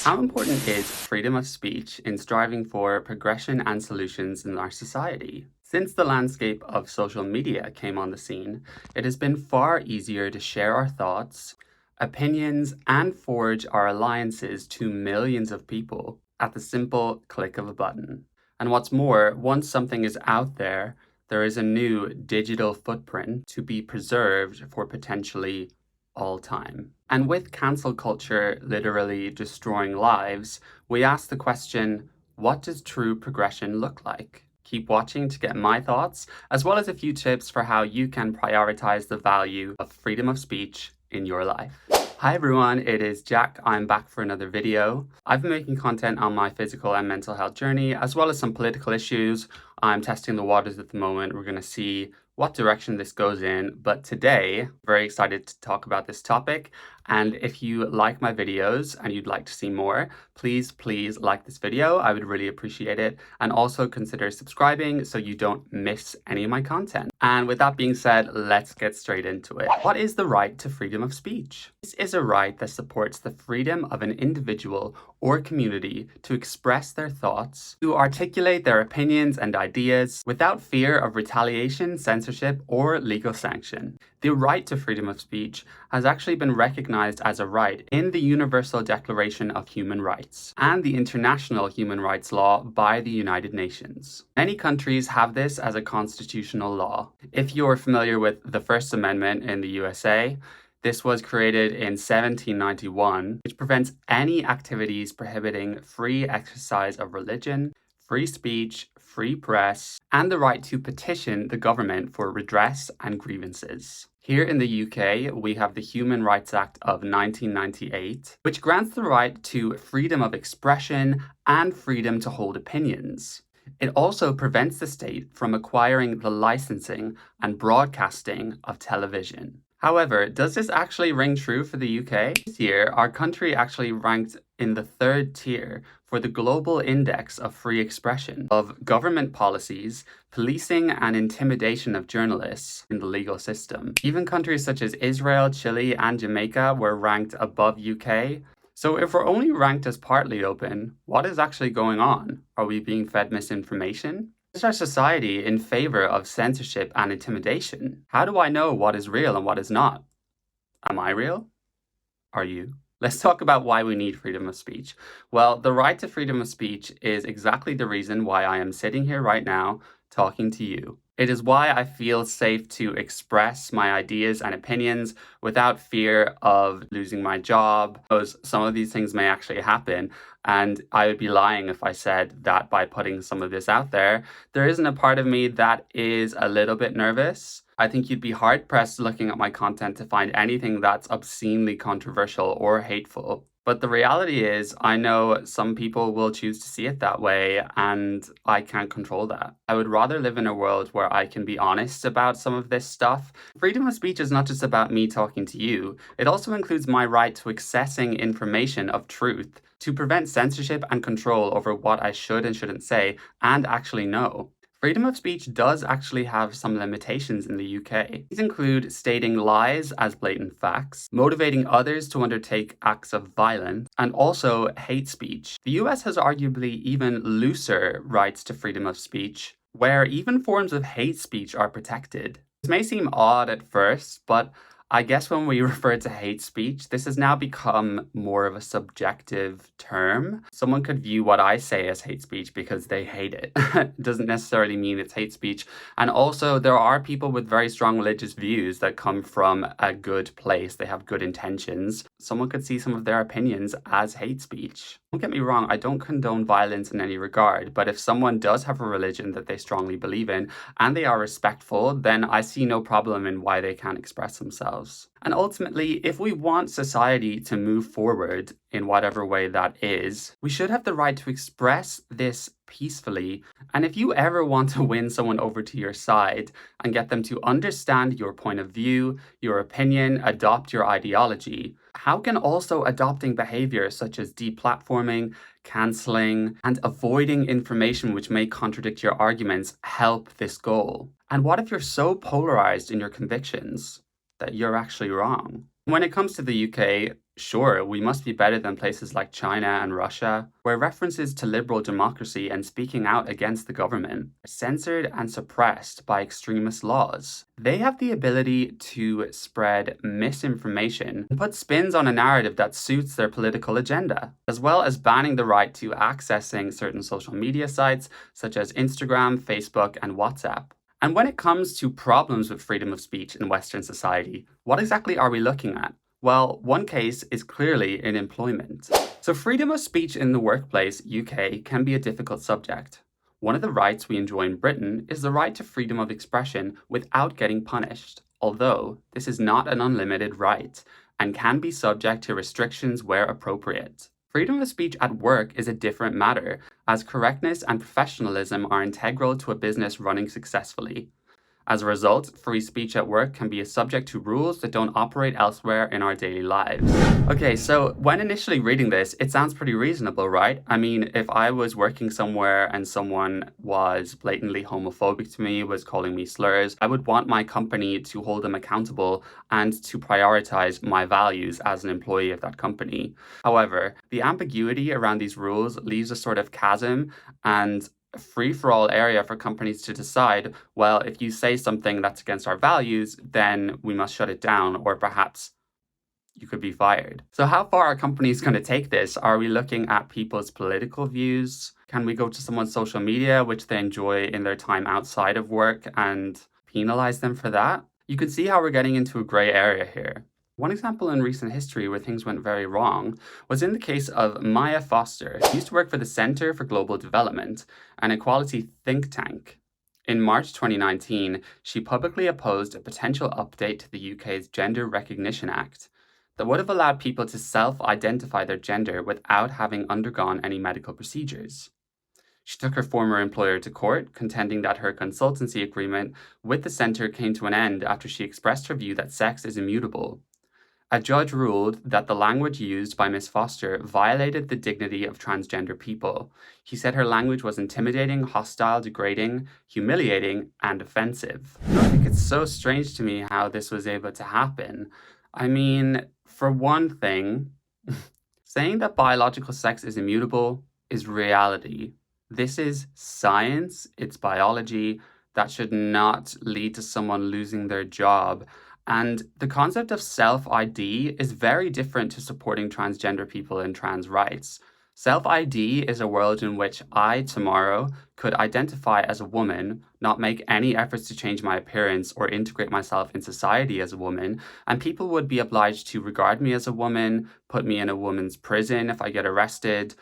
How important is freedom of speech in striving for progression and solutions in our society? Since the landscape of social media came on the scene, it has been far easier to share our thoughts, opinions, and forge our alliances to millions of people at the simple click of a button. And what's more, once something is out there, there is a new digital footprint to be preserved for potentially all time. And with cancel culture literally destroying lives, we ask the question, what does true progression look like? Keep watching to get my thoughts, as well as a few tips for how you can prioritize the value of freedom of speech in your life. Hi everyone, it is Jack. I'm back for another video. I've been making content on my physical and mental health journey, as well as some political issues. I'm testing the waters at the moment. We're going to see what direction this goes in, but today, very excited to talk about this topic. And if you like my videos and you'd like to see more, please like this video. I would really appreciate it. And also consider subscribing so you don't miss any of my content. And with that being said, let's get straight into it. What is the right to freedom of speech? This is a right that supports the freedom of an individual or community to express their thoughts, to articulate their opinions and ideas without fear of retaliation, censorship, or legal sanction. The right to freedom of speech has actually been recognized as a right in the Universal Declaration of Human Rights and the International Human Rights Law by the United Nations. Many countries have this as a constitutional law. If you're familiar with the First Amendment in the USA, this was created in 1791, which prevents any activities prohibiting free exercise of religion, free speech, free press, and the right to petition the government for redress and grievances. Here in the UK, we have the Human Rights Act of 1998, which grants the right to freedom of expression and freedom to hold opinions. It also prevents the state from acquiring the licensing and broadcasting of television. However, does this actually ring true for the UK? This year, our country actually ranked in the 3rd tier for the Global Index of Free Expression of government policies, policing and intimidation of journalists in the legal system. Even countries such as Israel, Chile, and Jamaica were ranked above UK. So if we're only ranked as partly open, what is actually going on? Are we being fed misinformation? Is our society in favor of censorship and intimidation? How do I know what is real and what is not? Am I real? Are you? Let's talk about why we need freedom of speech. Well, the right to freedom of speech is exactly the reason why I am sitting here right now talking to you. It is why I feel safe to express my ideas and opinions without fear of losing my job, because some of these things may actually happen. And I would be lying if I said that by putting some of this out there, there isn't a part of me that is a little bit nervous. I think you'd be hard-pressed looking at my content to find anything that's obscenely controversial or hateful. But the reality is, I know some people will choose to see it that way, and I can't control that. I would rather live in a world where I can be honest about some of this stuff. Freedom of speech is not just about me talking to you. It also includes my right to accessing information of truth, to prevent censorship and control over what I should and shouldn't say, and actually know. Freedom of speech does actually have some limitations in the UK. These include stating lies as blatant facts, motivating others to undertake acts of violence, and also hate speech. The US has arguably even looser rights to freedom of speech, where even forms of hate speech are protected. This may seem odd at first, but I guess when we refer to hate speech, this has now become more of a subjective term. Someone could view what I say as hate speech because they hate it. It doesn't necessarily mean it's hate speech. And also, there are people with very strong religious views that come from a good place. They have good intentions. Someone could see some of their opinions as hate speech. Don't get me wrong, I don't condone violence in any regard, but if someone does have a religion that they strongly believe in and they are respectful, then I see no problem in why they can't express themselves. And ultimately, if we want society to move forward in whatever way that is, we should have the right to express this peacefully. And if you ever want to win someone over to your side and get them to understand your point of view, your opinion, adopt your ideology, how can also adopting behaviours such as deplatforming, cancelling, and avoiding information which may contradict your arguments help this goal? And what if you're so polarised in your convictions that you're actually wrong? When it comes to the UK, Sure, we must be better than places like China and Russia, where references to liberal democracy and speaking out against the government are censored and suppressed by extremist laws. They have the ability to spread misinformation and put spins on a narrative that suits their political agenda, as well as banning the right to accessing certain social media sites such as Instagram, Facebook, and WhatsApp. And when it comes to problems with freedom of speech in Western society, what exactly are we looking at? Well, one case is clearly in employment. So, freedom of speech in the workplace, UK, can be a difficult subject. One of the rights we enjoy in Britain is the right to freedom of expression without getting punished, although this is not an unlimited right and can be subject to restrictions where appropriate. Freedom of speech at work is a different matter, as correctness and professionalism are integral to a business running successfully. As a result, free speech at work can be subject to rules that don't operate elsewhere in our daily lives. Okay, so when initially reading this, it sounds pretty reasonable, right? I mean, if I was working somewhere and someone was blatantly homophobic to me, was calling me slurs, I would want my company to hold them accountable and to prioritize my values as an employee of that company. However, the ambiguity around these rules leaves a sort of chasm and a free-for-all area for companies to decide, well, if you say something that's against our values, then we must shut it down, or perhaps you could be fired. So how far are companies going to take this? Are we looking at people's political views? Can we go to someone's social media, which they enjoy in their time outside of work, and penalize them for that? You can see how we're getting into a gray area here. One example in recent history where things went very wrong was in the case of Maya Foster, who used to work for the Centre for Global Development, an equality think tank. In March 2019, she publicly opposed a potential update to the UK's Gender Recognition Act that would have allowed people to self-identify their gender without having undergone any medical procedures. She took her former employer to court, contending that her consultancy agreement with the centre came to an end after she expressed her view that sex is immutable. A judge ruled that the language used by Miss Foster violated the dignity of transgender people. He said her language was intimidating, hostile, degrading, humiliating, and offensive. I think it's so strange to me how this was able to happen. I mean, for one thing, saying that biological sex is immutable is reality. This is science, it's biology. That should not lead to someone losing their job. And the concept of self-ID is very different to supporting transgender people and trans rights. Self-ID is a world in which I, tomorrow, could identify as a woman, not make any efforts to change my appearance or integrate myself in society as a woman, and people would be obliged to regard me as a woman, put me in a woman's prison if I get arrested,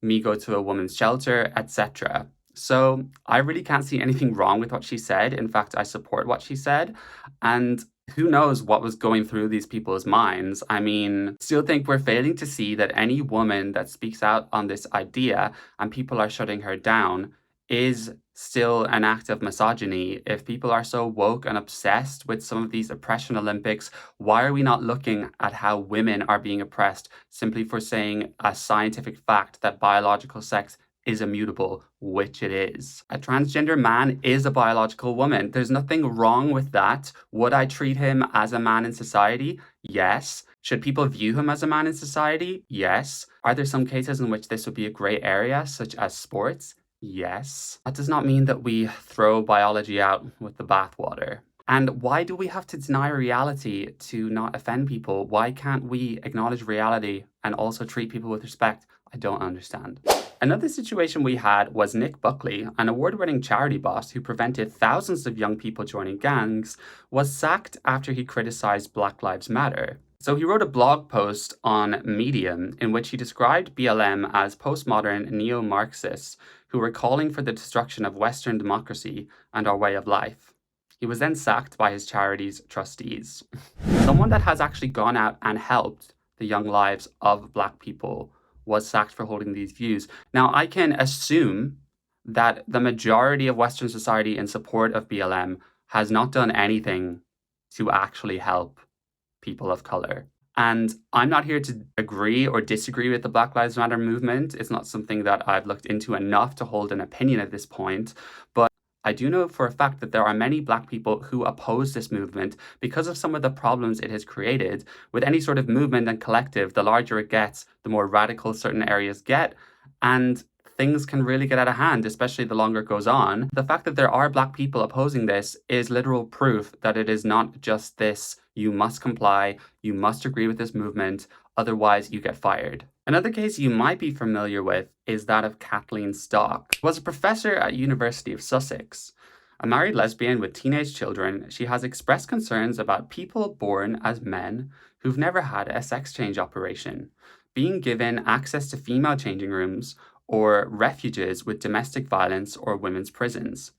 me go to a woman's shelter, etc. So I really can't see anything wrong with what she said. In fact, I support what she said. And who knows what was going through these people's minds? I mean, still think we're failing to see that any woman that speaks out on this idea and people are shutting her down is still an act of misogyny. If people are so woke and obsessed with some of these oppression Olympics, why are we not looking at how women are being oppressed simply for saying a scientific fact that biological sex is immutable, which it is. A transgender man is a biological woman. There's nothing wrong with that. Would I treat him as a man in society? Yes. Should people view him as a man in society? Yes. Are there some cases in which this would be a gray area, such as sports? Yes. That does not mean that we throw biology out with the bathwater. And why do we have to deny reality to not offend people? Why can't we acknowledge reality and also treat people with respect? I don't understand. Another situation we had was Nick Buckley, an award-winning charity boss who prevented thousands of young people joining gangs, was sacked after he criticized Black Lives Matter. So he wrote a blog post on Medium in which he described BLM as postmodern neo-Marxists who were calling for the destruction of Western democracy and our way of life. He was then sacked by his charity's trustees. Someone that has actually gone out and helped the young lives of Black people was sacked for holding these views. Now, I can assume that the majority of Western society in support of BLM has not done anything to actually help people of color. And I'm not here to agree or disagree with the Black Lives Matter movement. It's not something that I've looked into enough to hold an opinion at this point. But I do know for a fact that there are many Black people who oppose this movement because of some of the problems it has created. With any sort of movement and collective, the larger it gets, the more radical certain areas get, and things can really get out of hand, especially the longer it goes on. The fact that there are Black people opposing this is literal proof that it is not just this, you must comply, you must agree with this movement, otherwise you get fired. Another case you might be familiar with is that of Kathleen Stock. She was a professor at University of Sussex. A married lesbian with teenage children, she has expressed concerns about people born as men who've never had a sex change operation being given access to female changing rooms or refuges with domestic violence or women's prisons.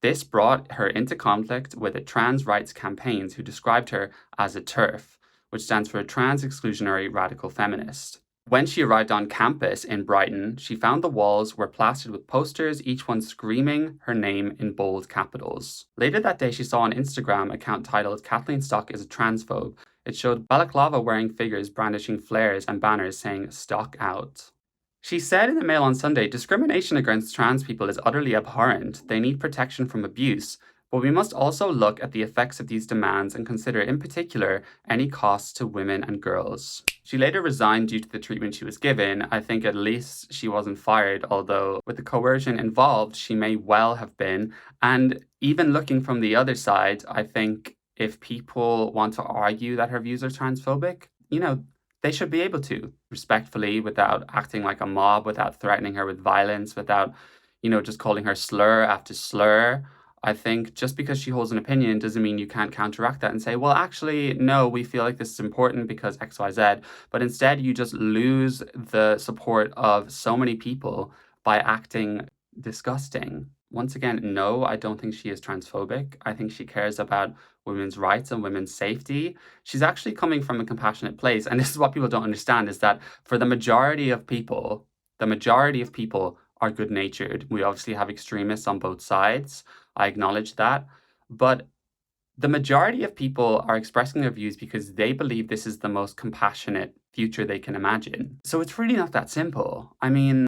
This brought her into conflict with the trans rights campaigns who described her as a TERF, which stands for a trans exclusionary radical feminist. When she arrived on campus in Brighton, she found the walls were plastered with posters, each one screaming her name in bold capitals. Later that day, she saw an Instagram account titled Kathleen Stock is a transphobe. It showed balaclava wearing figures brandishing flares and banners saying "Stock out." She said in the Mail on Sunday, discrimination against trans people is utterly abhorrent. They need protection from abuse. But we must also look at the effects of these demands and consider in particular any costs to women and girls. She later resigned due to the treatment she was given. I think at least she wasn't fired, although with the coercion involved, she may well have been. And even looking from the other side, I think if people want to argue that her views are transphobic, they should be able to, respectfully, without acting like a mob, without threatening her with violence, without, just calling her slur after slur. I think just because she holds an opinion doesn't mean you can't counteract that and say, well, actually, no, we feel like this is important because XYZ. But instead, you just lose the support of so many people by acting disgusting. Once again, no, I don't think she is transphobic. I think she cares about women's rights and women's safety. She's actually coming from a compassionate place. And this is what people don't understand is that for the majority of people are good natured. We obviously have extremists on both sides. I acknowledge that. But the majority of people are expressing their views because they believe this is the most compassionate future they can imagine. So it's really not that simple. I mean,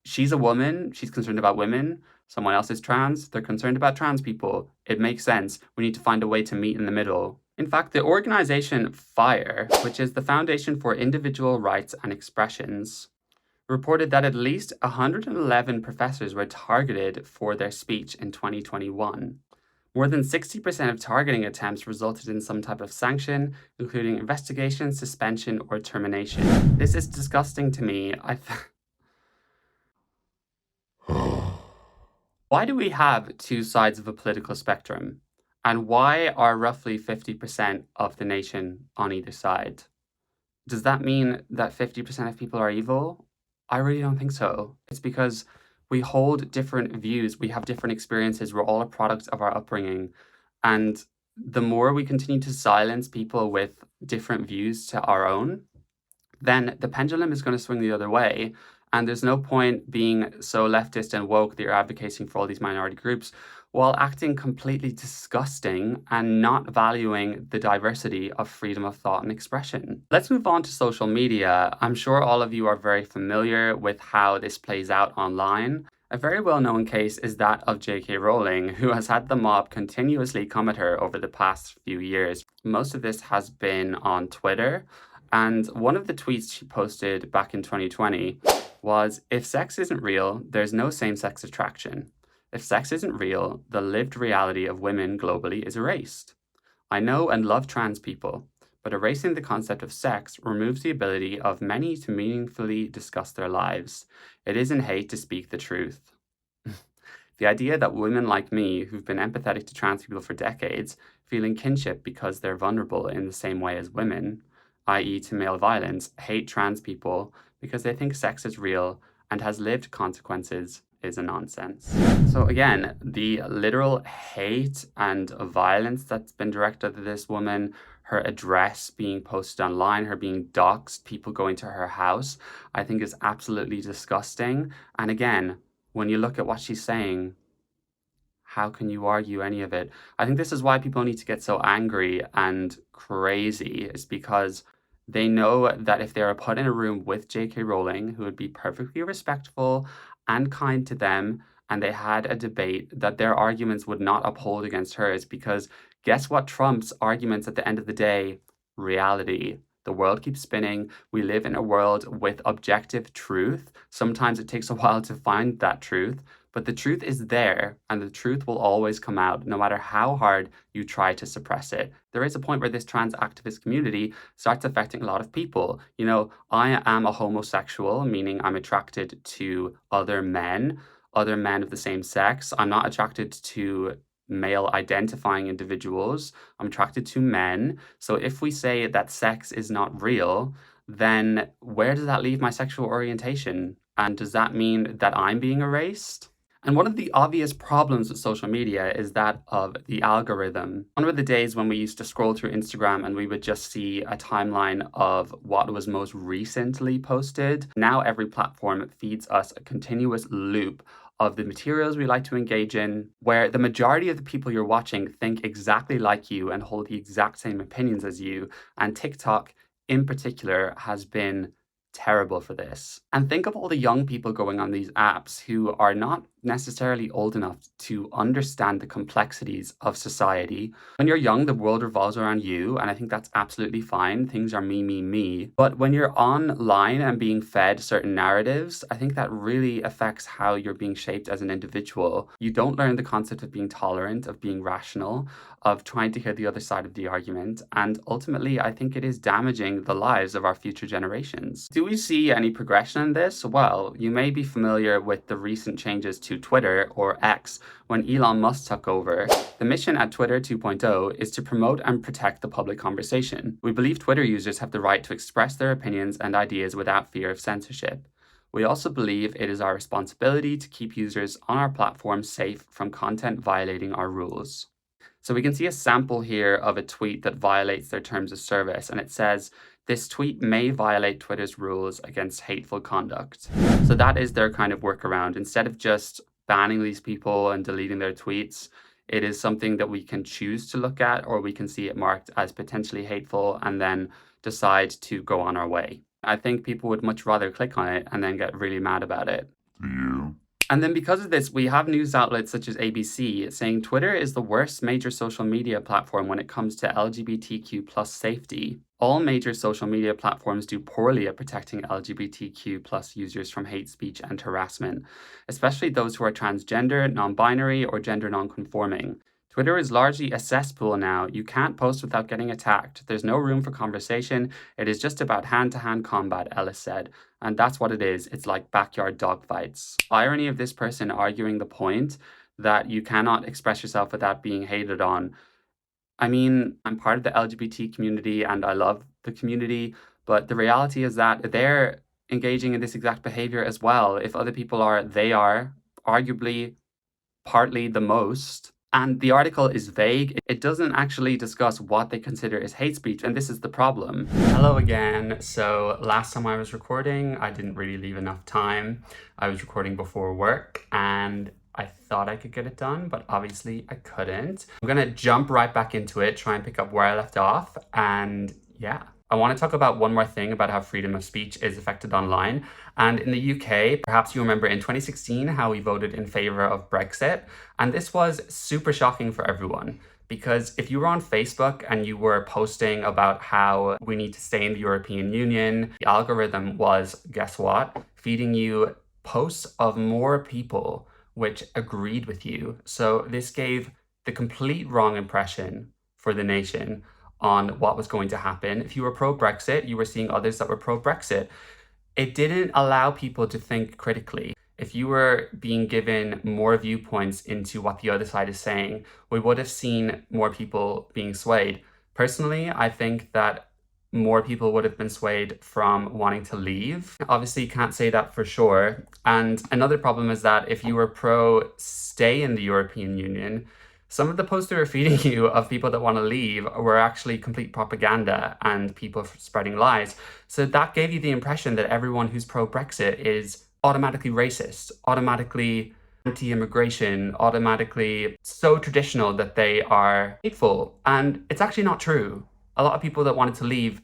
she's a woman, she's concerned about women. Someone else is trans, they're concerned about trans people. It makes sense. We need to find a way to meet in the middle. In fact, the organization FIRE, which is the Foundation for Individual Rights and Expressions, reported that at least 111 professors were targeted for their speech in 2021. More than 60% of targeting attempts resulted in some type of sanction, including investigation, suspension, or termination. This is disgusting to me. Why do we have two sides of a political spectrum? And why are roughly 50% of the nation on either side? Does that mean that 50% of people are evil? I really don't think so. It's because we hold different views, we have different experiences, we're all a product of our upbringing. And the more we continue to silence people with different views to our own, then the pendulum is going to swing the other way. And there's no point being so leftist and woke that you're advocating for all these minority groups while acting completely disgusting and not valuing the diversity of freedom of thought and expression. Let's move on to social media. I'm sure all of you are very familiar with how this plays out online. A very well-known case is that of J.K. Rowling, who has had the mob continuously come at her over the past few years. Most of this has been on Twitter, and one of the tweets she posted back in 2020 was, "If sex isn't real, there's no same-sex attraction. If sex isn't real, the lived reality of women globally is erased. I know and love trans people, but erasing the concept of sex removes the ability of many to meaningfully discuss their lives. It isn't hate to speak the truth." The idea that women like me, who've been empathetic to trans people for decades, feeling kinship because they're vulnerable in the same way as women, i.e. to male violence, hate trans people because they think sex is real and has lived consequences is a nonsense. So again, the literal hate and violence that's been directed at this woman, her address being posted online, her being doxxed, people going to her house, I think is absolutely disgusting. And again, when you look at what she's saying, how can you argue any of it? I think this is why people need to get so angry and crazy, is because they know that if they are put in a room with J.K. Rowling, who would be perfectly respectful and kind to them and they had a debate that their arguments would not uphold against hers because guess what trumps arguments at the end of the day? Reality. The world keeps spinning. We live in a world with objective truth. Sometimes it takes a while to find that truth, but the truth is there, and the truth will always come out, no matter how hard you try to suppress it. There is a point where this trans activist community starts affecting a lot of people. You know, I am a homosexual, meaning I'm attracted to other men of the same sex. I'm not attracted to male identifying individuals. I'm attracted to men. So if we say that sex is not real, then where does that leave my sexual orientation? And does that mean that I'm being erased? And one of the obvious problems with social media is that of the algorithm. One of the days when we used to scroll through Instagram and we would just see a timeline of what was most recently posted. Now every platform feeds us a continuous loop of the materials we like to engage in, where the majority of the people you're watching think exactly like you and hold the exact same opinions as you. And TikTok, in particular, has been terrible for this. And think of all the young people going on these apps who are not necessarily old enough to understand the complexities of society. When you're young, the world revolves around you, and I think that's absolutely fine. Things are me, me, me. But when you're online and being fed certain narratives, I think that really affects how you're being shaped as an individual. You don't learn the concept of being tolerant, of being rational, of trying to hear the other side of the argument. And ultimately, I think it is damaging the lives of our future generations. Do we see any progression in this? Well, you may be familiar with the recent changes to Twitter, or X, when Elon Musk took over. The mission at Twitter 2.0 is to promote and protect the public conversation. We believe Twitter users have the right to express their opinions and ideas without fear of censorship. We also believe it is our responsibility to keep users on our platform safe from content violating our rules. So we can see a sample here of a tweet that violates their terms of service, and it says, "This tweet may violate Twitter's rules against hateful conduct." So that is their kind of workaround. Instead of just banning these people and deleting their tweets, it is something that we can choose to look at, or we can see it marked as potentially hateful and then decide to go on our way. I think people would much rather click on it and then get really mad about it. Do you? And then because of this, we have news outlets such as ABC saying Twitter is the worst major social media platform when it comes to LGBTQ plus safety. All major social media platforms do poorly at protecting LGBTQ plus users from hate speech and harassment, especially those who are transgender, non-binary, or gender non-conforming. Twitter is largely a cesspool now. You can't post without getting attacked. There's no room for conversation. It is just about hand-to-hand combat, Ellis said. And that's what it is. It's like backyard dogfights. Irony of this person arguing the point that you cannot express yourself without being hated on. I mean, I'm part of the LGBT community and I love the community, but the reality is that they're engaging in this exact behavior as well. If other people are, they are, arguably, partly the most. And the article is vague. It doesn't actually discuss what they consider is hate speech, and this is the problem. Hello again. So last time I was recording, I didn't really leave enough time. I was recording before work, and I thought I could get it done, but obviously I couldn't. I'm gonna jump right back into it, try and pick up where I left off, and yeah. I want to talk about one more thing about how freedom of speech is affected online. And in the UK, perhaps you remember in 2016 how we voted in favour of Brexit. And this was super shocking for everyone. Because if you were on Facebook and you were posting about how we need to stay in the European Union, the algorithm was, guess what? Feeding you posts of more people which agreed with you. So this gave the complete wrong impression for the nation on what was going to happen. If you were pro-Brexit, you were seeing others that were pro-Brexit. It didn't allow people to think critically. If you were being given more viewpoints into what the other side is saying, we would have seen more people being swayed. Personally, I think that more people would have been swayed from wanting to leave. Obviously, you can't say that for sure. And another problem is that if you were pro-stay in the European Union, some of the posts they were feeding you of people that want to leave were actually complete propaganda and people spreading lies. So that gave you the impression that everyone who's pro-Brexit is automatically racist, automatically anti-immigration, automatically so traditional that they are hateful. And it's actually not true. A lot of people that wanted to leave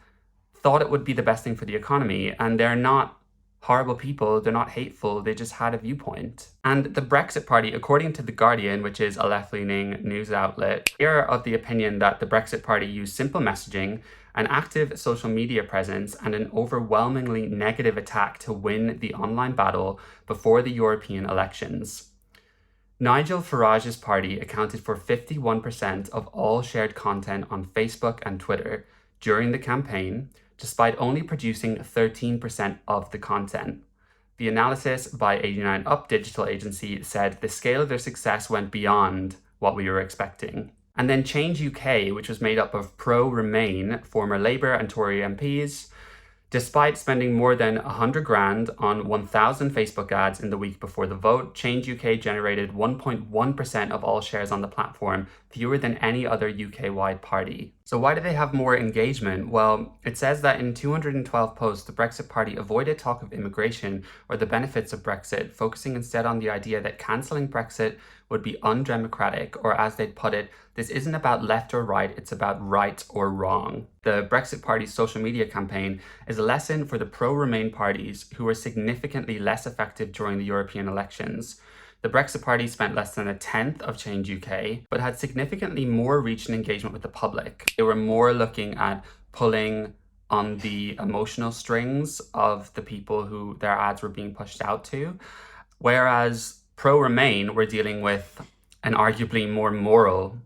thought it would be the best thing for the economy, and they're not horrible people, they're not hateful, they just had a viewpoint. And the Brexit Party, according to The Guardian, which is a left-leaning news outlet, they are of the opinion that the Brexit Party used simple messaging, an active social media presence, and an overwhelmingly negative attack to win the online battle before the European elections. Nigel Farage's party accounted for 51% of all shared content on Facebook and Twitter during the campaign, despite only producing 13% of the content. The analysis by 89up digital agency said the scale of their success went beyond what we were expecting. And then Change UK, which was made up of pro-Remain, former Labour and Tory MPs, despite spending more than 100 grand on 1,000 Facebook ads in the week before the vote, Change UK generated 1.1% of all shares on the platform, fewer than any other UK-wide party. So why do they have more engagement? Well, it says that in 212 posts, the Brexit Party avoided talk of immigration or the benefits of Brexit, focusing instead on the idea that cancelling Brexit would be undemocratic, or as they'd put it, this isn't about left or right, it's about right or wrong. The Brexit Party's social media campaign is a lesson for the pro-Remain parties who were significantly less effective during the European elections. The Brexit Party spent less than a tenth of Change UK, but had significantly more reach and engagement with the public. They were more looking at pulling on the emotional strings of the people who their ads were being pushed out to, whereas pro-Remain were dealing with an arguably more moral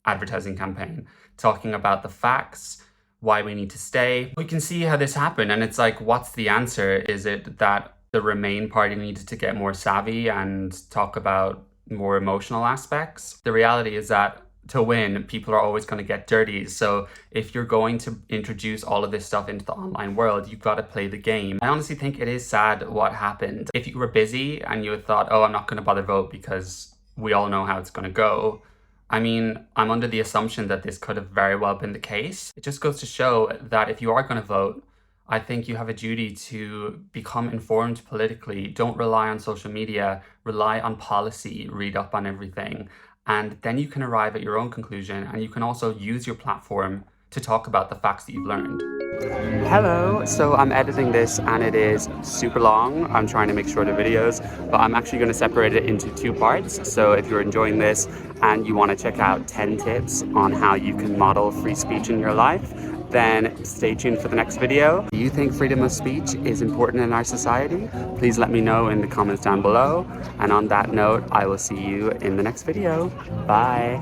advertising campaign, talking about the facts, why we need to stay. We can see how this happened, and it's like, what's the answer? Is it that the Remain party needed to get more savvy and talk about more emotional aspects? The reality is that to win, people are always going to get dirty. So if you're going to introduce all of this stuff into the online world, you've got to play the game. I honestly think it is sad what happened. If you were busy and you had thought, oh, I'm not going to bother vote because we all know how it's going to go, I mean, I'm under the assumption that this could have very well been the case. It just goes to show that if you are going to vote, I think you have a duty to become informed politically. Don't rely on social media, rely on policy, read up on everything. And then you can arrive at your own conclusion, and you can also use your platform to talk about the facts that you've learned. Hello, so I'm editing this and it is super long. I'm trying to make shorter videos, but I'm actually going to separate it into two parts. So if you're enjoying this and you want to check out 10 tips on how you can model free speech in your life, then stay tuned for the next video. Do you think freedom of speech is important in our society? Please let me know in the comments down below. And on that note, I will see you in the next video. Bye.